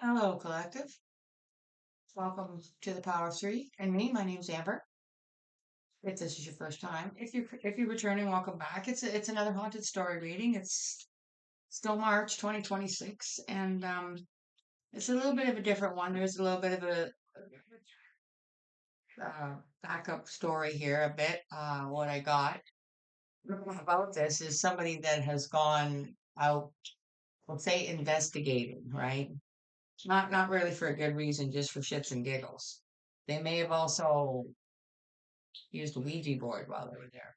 Hello, collective. Welcome to the Power of Three and me. My name's Amber. If this is your first time, if you're returning, welcome back. It's another haunted story reading. It's still March 2026, and it's a little bit of a different one. There's a little bit of a backup story here. A bit. What I got about this is somebody that has gone out. Let's say investigating, right? Not really for a good reason, just for shits and giggles. They may have also used a Ouija board while they were there.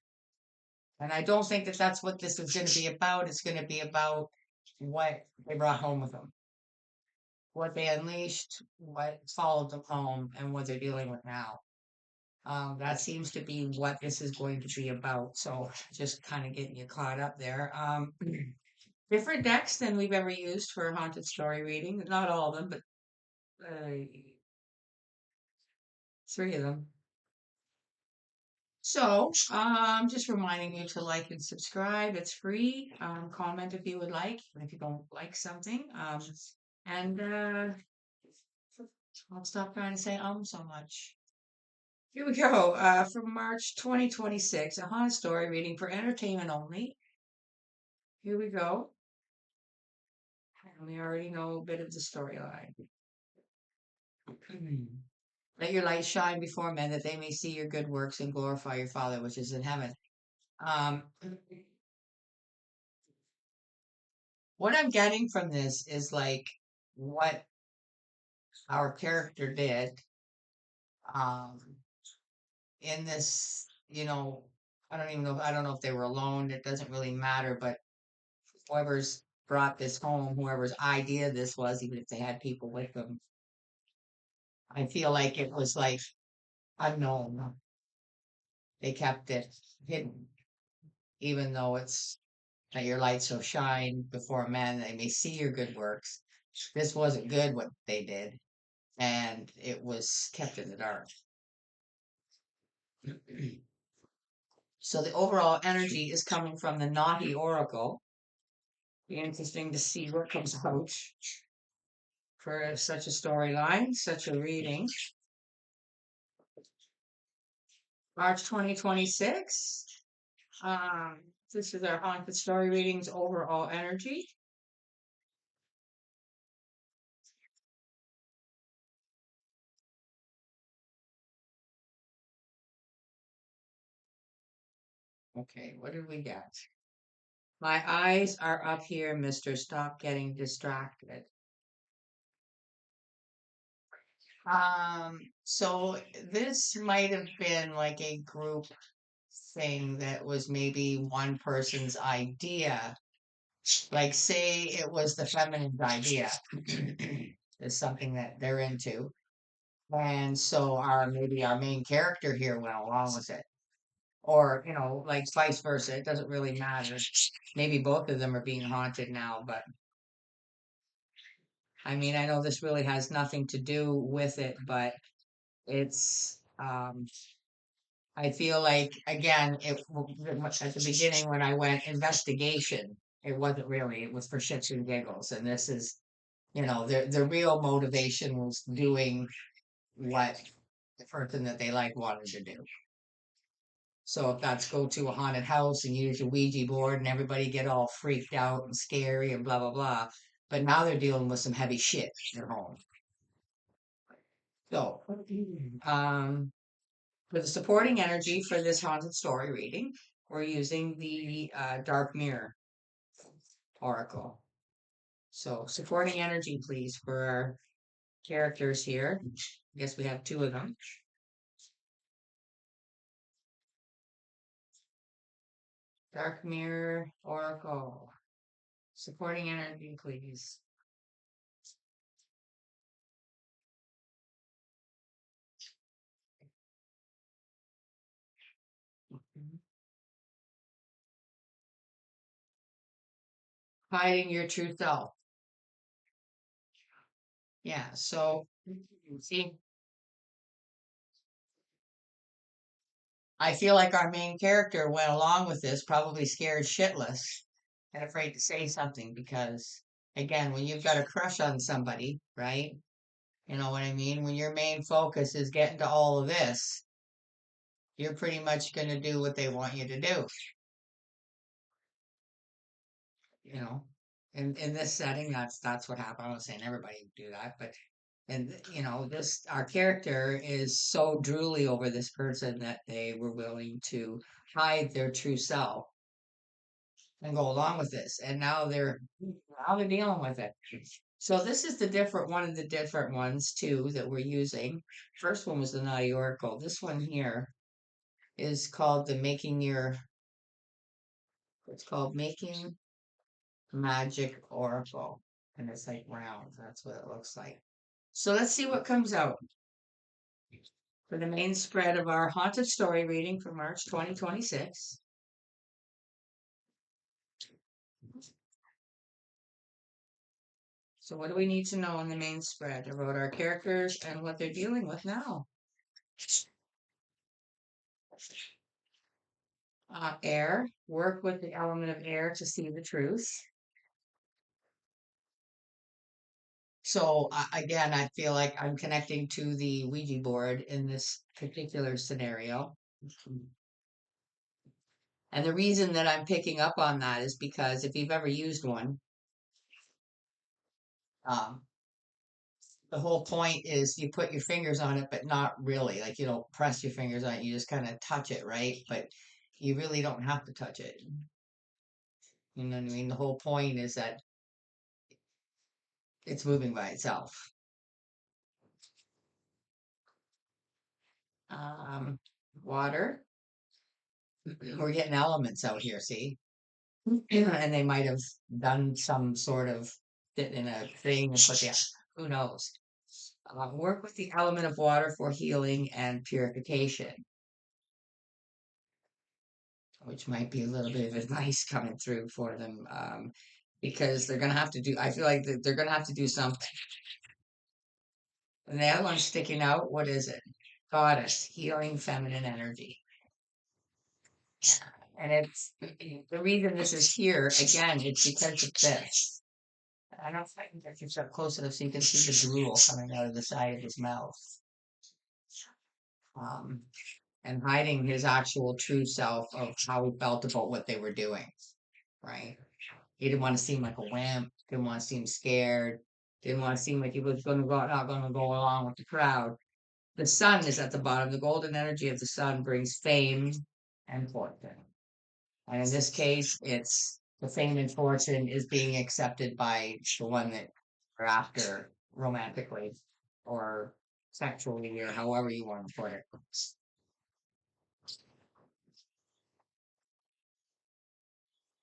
And I don't think that that's what this is going to be about. It's going to be about what they brought home with them, what they unleashed, what followed them home, and what they're dealing with now. That seems to be what this is going to be about. So just kind of getting you caught up there. Different decks than we've ever used for haunted story reading. Not all of them, but three of them. So, just reminding you to like and subscribe. It's free. Comment if you would like, if you don't like something. And I'll stop trying to say so much. Here we go. From March 2026, a haunted story reading for entertainment only. Here we go. And we already know a bit of the storyline. Let your light shine before men that they may see your good works and glorify your Father which is in heaven. Um, what I'm getting from this is like what our character did um in this, I don't know if they were alone, it doesn't really matter, but whoever's brought this home, whoever's idea this was, even if they had people with them, I feel like it was like unknown. They kept it hidden, even though it's let your light so shine before men they may see your good works. This wasn't good what they did, and it was kept in the dark. So the overall energy is coming from the naughty oracle. Be interesting to see what comes out for such a storyline, such a reading. March 2026. Um, this is our haunted story readings overall energy. Okay, what did we get? My eyes are up here, mister. Stop getting distracted. So this might have been like a group thing that was maybe one person's idea. Like, say it was the feminine's idea, is something that they're into. And so maybe our main character here went along with it. Or, like vice versa. It doesn't really matter. Maybe both of them are being haunted now, but I mean, I know this really has nothing to do with it, but it's I feel like again, at the beginning when I went investigation, it wasn't really, it was for shits and giggles. And this is, the real motivation was doing what the person that they like wanted to do. So if that's go to a haunted house and use a Ouija board and everybody get all freaked out and scary and blah blah blah. But now they're dealing with some heavy shit in their home. So um for the supporting energy for this haunted story reading, we're using the dark mirror oracle. So supporting energy please for our characters here. I guess we have two of them. Dark mirror oracle. Supporting energy please. Hiding your true self. Yeah, so see, I feel like our main character went along with this, probably scared shitless and afraid to say something because Again, when you've got a crush on somebody, right? You know what I mean? When your main focus is getting to all of this, you're pretty much going to do what they want you to do, you know? In this setting, that's what happened. I'm not saying everybody would do that, but this our character is so drooly over this person that they were willing to hide their true self and go along with this. And now they're dealing with it. So this is the different one of the different ones too that we're using. First one was the Naughty Oracle. This one here is called the Making Your. It's called Making Magic Oracle, and it's like round. That's what it looks like. So let's see what comes out for the main spread of our haunted story reading for March 2026. So what do we need to know in the main spread about our characters and what they're dealing with now? Air. Work with the element of air to see the truth. So again, I feel like I'm connecting to the Ouija board in this particular scenario. And the reason that I'm picking up on that is because if you've ever used one, um, the whole point is you put your fingers on it, but not really. Like you don't press your fingers on it, you just kind of touch it, right? But you really don't have to touch it. You know what I mean? The whole point is that it's moving by itself. Um, Water. We're getting elements out here, see? And they might have done some sort of fit in a thing and put the, who knows? Work with the element of water for healing and purification, which might be a little bit of advice coming through for them, because they're going to have to do, I feel like they're going to have to do something. And the other one sticking out, what is it? Goddess, healing feminine energy. And it's the reason this is here, again, it's because of this. I don't know if I can get yourself close enough so you can see the drool coming out of the side of his mouth. Um, and hiding his actual true self of how he felt about what they were doing, right? He didn't want to seem like a wimp, didn't want to seem scared, didn't want to seem like he was not going to go along with the crowd. The sun is at the bottom. The golden energy of the sun brings fame and fortune. And in this case, it's the fame and fortune is being accepted by the one that are after romantically or sexually or however you want to put it.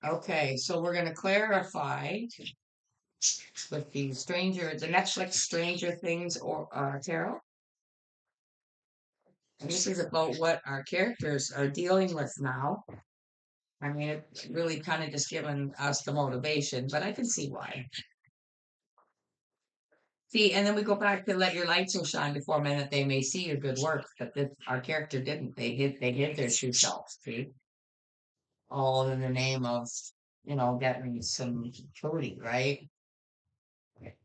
Okay, so we're going to clarify with the Netflix Stranger Things or tarot. And this is about what our characters are dealing with now. I mean, it really kind of just given us the motivation, but I can see why. See, and then we go back to let your light so shine before men that they may see your good work. But our character didn't. They hid their true self. See, all in the name of getting some booty, right?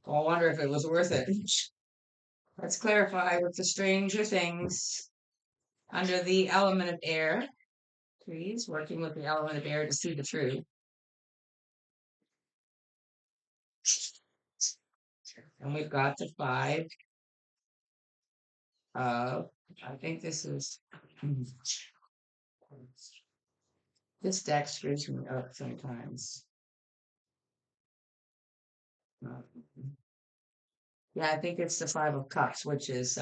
Well, I wonder if it was worth it. Let's clarify with the Stranger Things under the element of air. Please, working with the element of air to see the truth. And we've got the five of, I think this is, this deck screws me up sometimes. Uh, Yeah, I think it's the Five of Cups, which is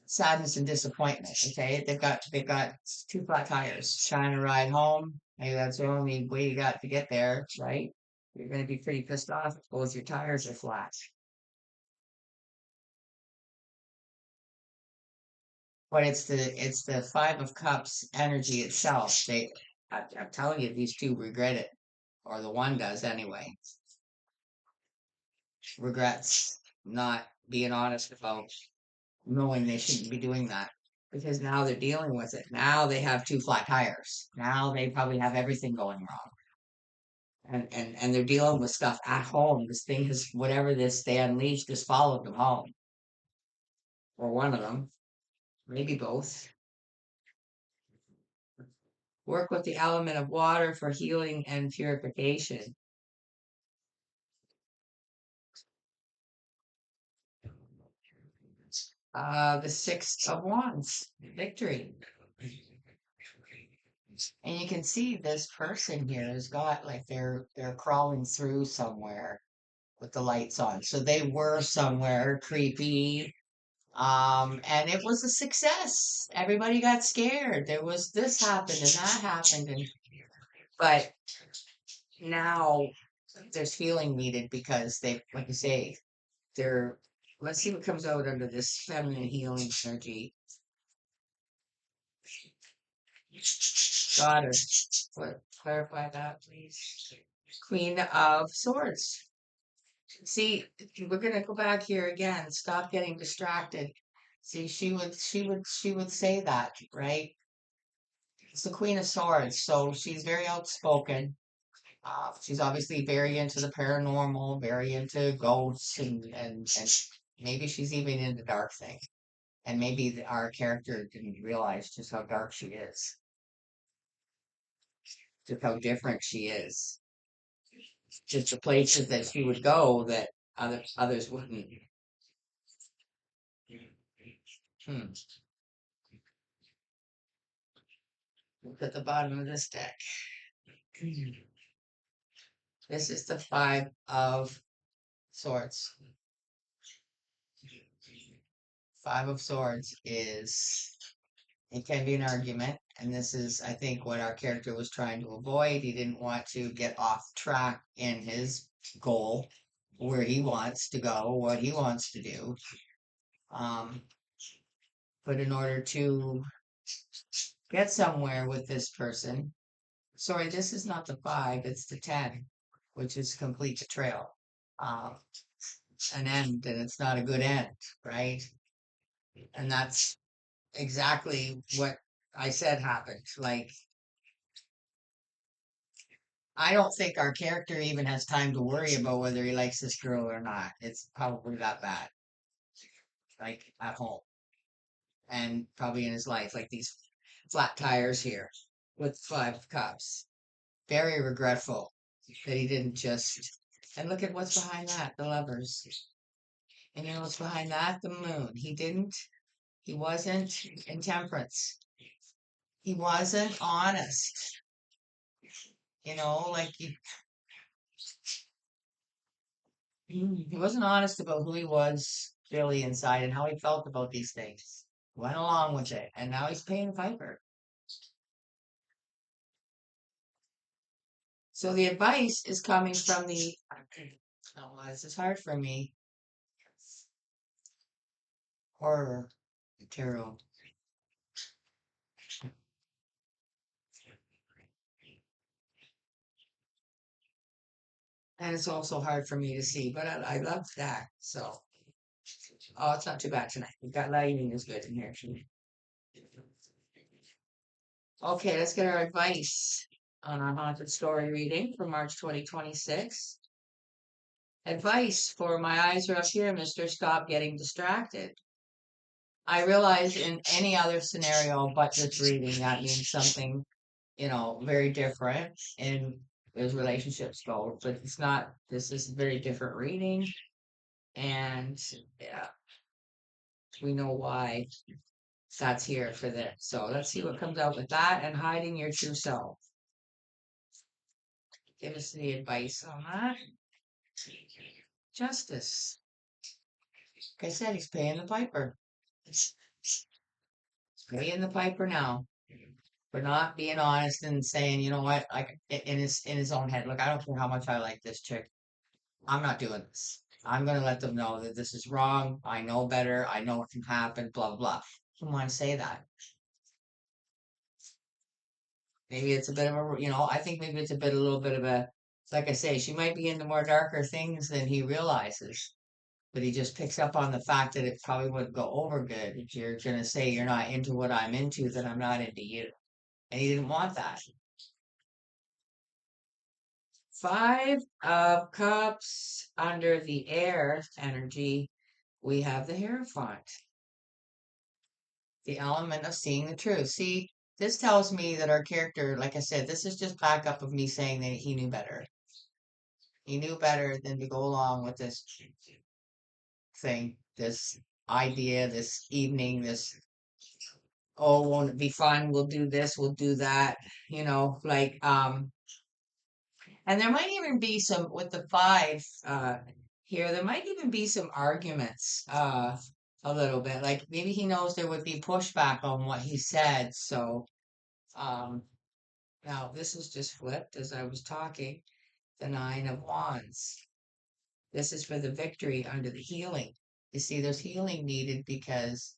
sadness and disappointment. Okay, they've got two flat tires, trying to ride home. Maybe that's the only way you got to get there, right? You're going to be pretty pissed off if both your tires are flat. But it's the Five of Cups energy itself. I'm telling you, these two regret it, or the one does anyway. Regrets not being honest about knowing they shouldn't be doing that because now they're dealing with it. Now they have two flat tires. Now they probably have everything going wrong. and they're dealing with stuff at home. This thing has whatever this they unleashed has followed them home, or one of them, maybe both. Work with the element of water for healing and purification. The Six of Wands, victory. And you can see this person here has got like they're crawling through somewhere with the lights on. So they were somewhere creepy. And it was a success. Everybody got scared. There was this happened and that happened and but now there's healing needed because they like I say, they're let's see what comes out under this feminine healing energy. Got her. What clarify that please? Queen of Swords. See, we're gonna go back here again. Stop getting distracted. See, she would say that, right? It's the Queen of Swords, so she's very outspoken. She's obviously very into the paranormal, very into ghosts, and maybe she's even into dark things. And maybe our character didn't realize just how dark she is, just how different she is, just the places that she would go that others wouldn't. Hmm. Look at the bottom of this deck. This is the Five of Swords. Five of Swords is it can be an argument, and this is, I think, what our character was trying to avoid. He didn't want to get off track in his goal, where he wants to go, what he wants to do. Um, but in order to get somewhere with this person, sorry, this is not the five, it's the 10, which is complete betrayal. Um, an end, and it's not a good end, right? And that's exactly what I said happened. Like, I don't think our character even has time to worry about whether he likes this girl or not. It's probably that bad, like at home and probably in his life, like these flat tires here with 5 cups. Very regretful that he didn't just. And look at what's behind that, the lovers. And you know what's behind that? The moon. He wasn't in temperance. He wasn't honest. Like he wasn't honest about who he was really inside and how he felt about these things. Went along with it, and now he's paying Piper. So the advice is coming from the. Oh, this is hard for me. Horror tarot, and it's also hard for me to see, but I love that. So, oh, it's not too bad tonight. We've got lighting is good in here. Okay, let's get our advice on our haunted story reading for March 2026. Advice for my eyes are up here, Mr. Stop getting distracted. I realize in any other scenario but this reading, that means something, very different in as relationships go, but it's not, this is a very different reading. And yeah, we know why that's here for this. So let's see what comes out with that and hiding your true self. Give us the advice on that. Justice. Like I said, he's paying the piper. He's paying the piper now for not being honest and saying, you know what, like in his own head, look, I don't care how much I like this chick. I'm not doing this. I'm gonna let them know that this is wrong. I know better. I know what can happen. Blah blah. I don't want to say that. Maybe it's a bit of I think maybe it's a little bit of a, like I say, she might be into more darker things than he realizes. But he just picks up on the fact that it probably wouldn't go over good if you're gonna say you're not into what I'm into, then I'm not into you. And he didn't want that. Five of Cups under the air energy. We have the Hierophant, the element of seeing the truth. See, this tells me that our character, like I said, this is just backup of me saying that he knew better. He knew better than to go along with this thing, this idea, this evening, this, oh, won't it be fun? We'll do this, we'll do that, and there might even be some with the five here, there might even be some arguments a little bit. Like maybe he knows there would be pushback on what he said. So um now this is just flipped as I was talking. The Nine of Wands. This is for the victory under the healing. You see, there's healing needed because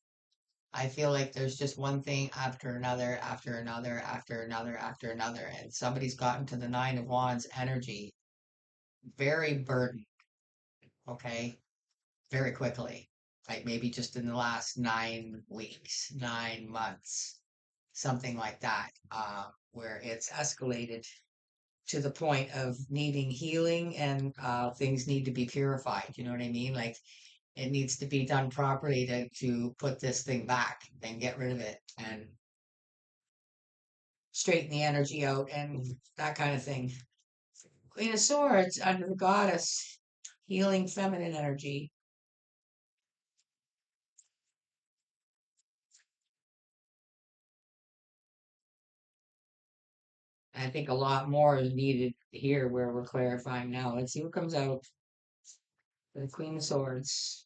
I feel like there's just one thing after another, after another, after another, after another, and somebody's gotten to the Nine of Wands energy very burdened, okay, very quickly, like maybe just in the last 9 weeks, 9 months, something like that, where it's escalated to the point of needing healing and things need to be purified. You know what I mean? Like it needs to be done properly to put this thing back and get rid of it and straighten the energy out and that kind of thing. Queen of Swords under the Goddess, healing feminine energy. I think a lot more is needed here where we're clarifying now. Let's see what comes out for the Queen of Swords.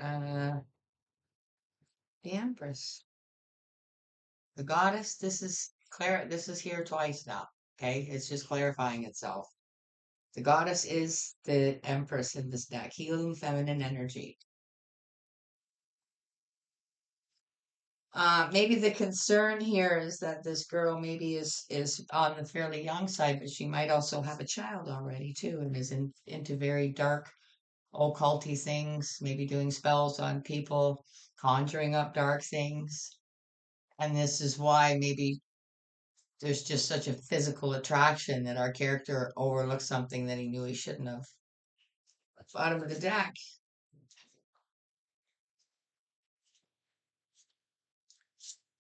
Uh, the Empress. The Goddess, this is here twice now. Okay, it's just clarifying itself. The Goddess is the Empress in this deck, healing feminine energy. Maybe the concern here is that this girl maybe is on the fairly young side, but she might also have a child already too, and is into very dark occulty things, maybe doing spells on people, conjuring up dark things. And this is why maybe there's just such a physical attraction that our character overlooks something that he knew he shouldn't have. Bottom of the deck,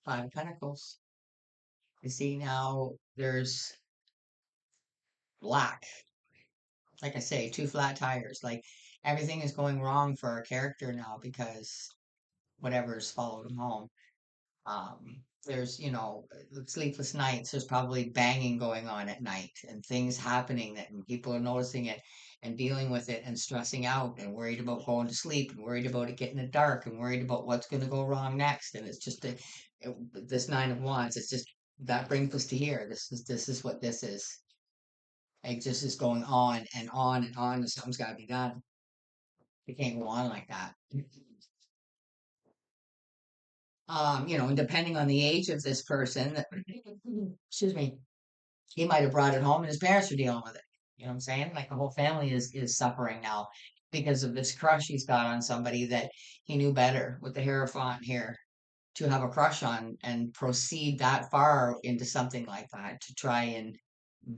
Five of Pentacles. You see now there's black. Like I say, two flat tires. Like everything is going wrong for our character now because whatever's followed him home. There's, sleepless nights. There's probably banging going on at night and things happening that and people are noticing it and dealing with it and stressing out and worried about going to sleep and worried about it getting dark and worried about what's going to go wrong next. And it's just this Nine of Wands. It's just that brings us to here. This is what this is. It just is going on and on and on. And something's got to be done. It can't go on like that. And depending on the age of this person, excuse me, he might have brought it home and his parents are dealing with it. You know what I'm saying? Like the whole family is suffering now because of this crush he's got on somebody that he knew better with the Hierophant here to have a crush on and proceed that far into something like that to try and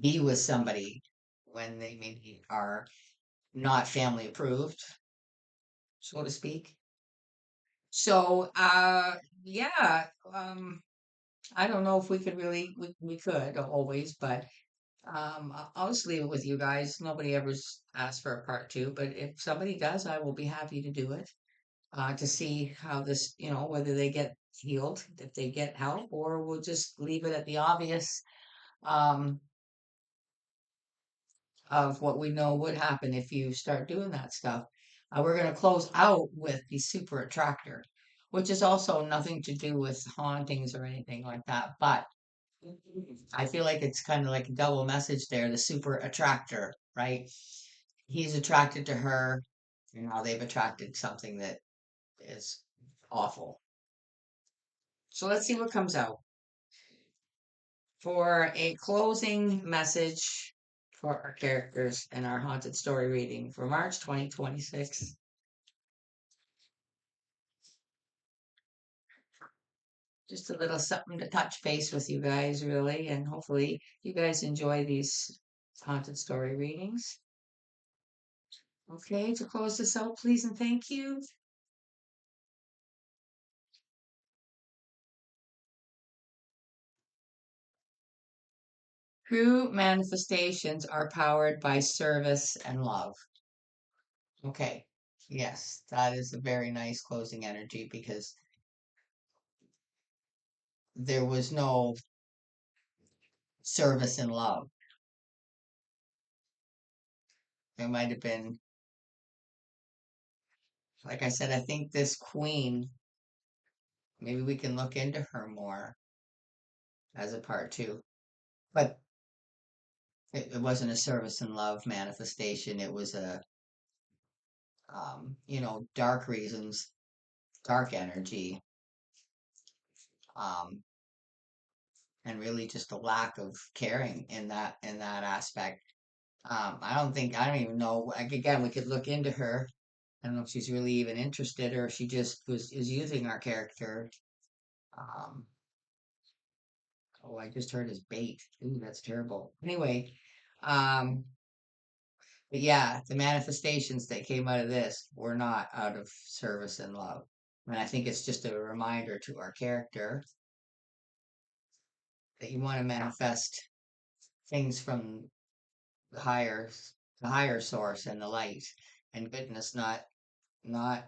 be with somebody when they maybe are not family approved, so to speak. So, yeah, I don't know if we could really, we could always, but I'll just leave it with you guys. Nobody ever's asked for a part two, but if somebody does, I will be happy to do it. To see how this, whether they get healed, if they get help, or we'll just leave it at the obvious um, of what we know would happen if you start doing that stuff. We're going to close out with the super attractor, which is also nothing to do with hauntings or anything like that, but I feel like it's kind of like a double message there, the super attractor, right? He's attracted to her, and now they've attracted something that is awful. So let's see what comes out for a closing message for our characters in our haunted story reading for March 2026. just a little something to touch base with you guys, really, and hopefully you guys enjoy these haunted story readings. Okay, to close this out, please and thank you. True manifestations are powered by service and love. Okay, yes, that is a very nice closing energy because there was no service and love. There might have been, like I said, I think this queen, maybe we can look into her more as a part two. But it wasn't a service and love manifestation. It was a, dark reasons, dark energy, um, and really just a lack of caring in that aspect. I don't even know. Like again, we could look into her. I don't know if she's really even interested or if she just is using our character. Um, oh, I just heard his bait. Ooh, that's terrible. Anyway, um, but yeah, the manifestations that came out of this were not out of service and love. And I think it's just a reminder to our character that you want to manifest things from the higher the higher source and the light and goodness, not the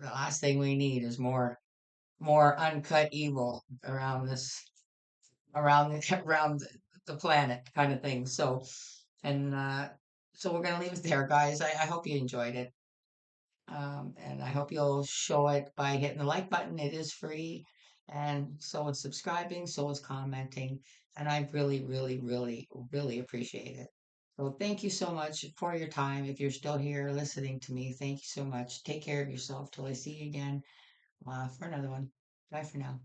last thing we need is more uncut evil around this around around the planet kind of thing. And so we're gonna leave it there, guys. I hope you enjoyed it. And I hope you'll show it by hitting the like button. It is free. And so is subscribing, so is commenting. And I really, really, really, really appreciate it. So thank you so much for your time. If you're still here listening to me, thank you so much. Take care of yourself till I see you again for another one. Bye for now.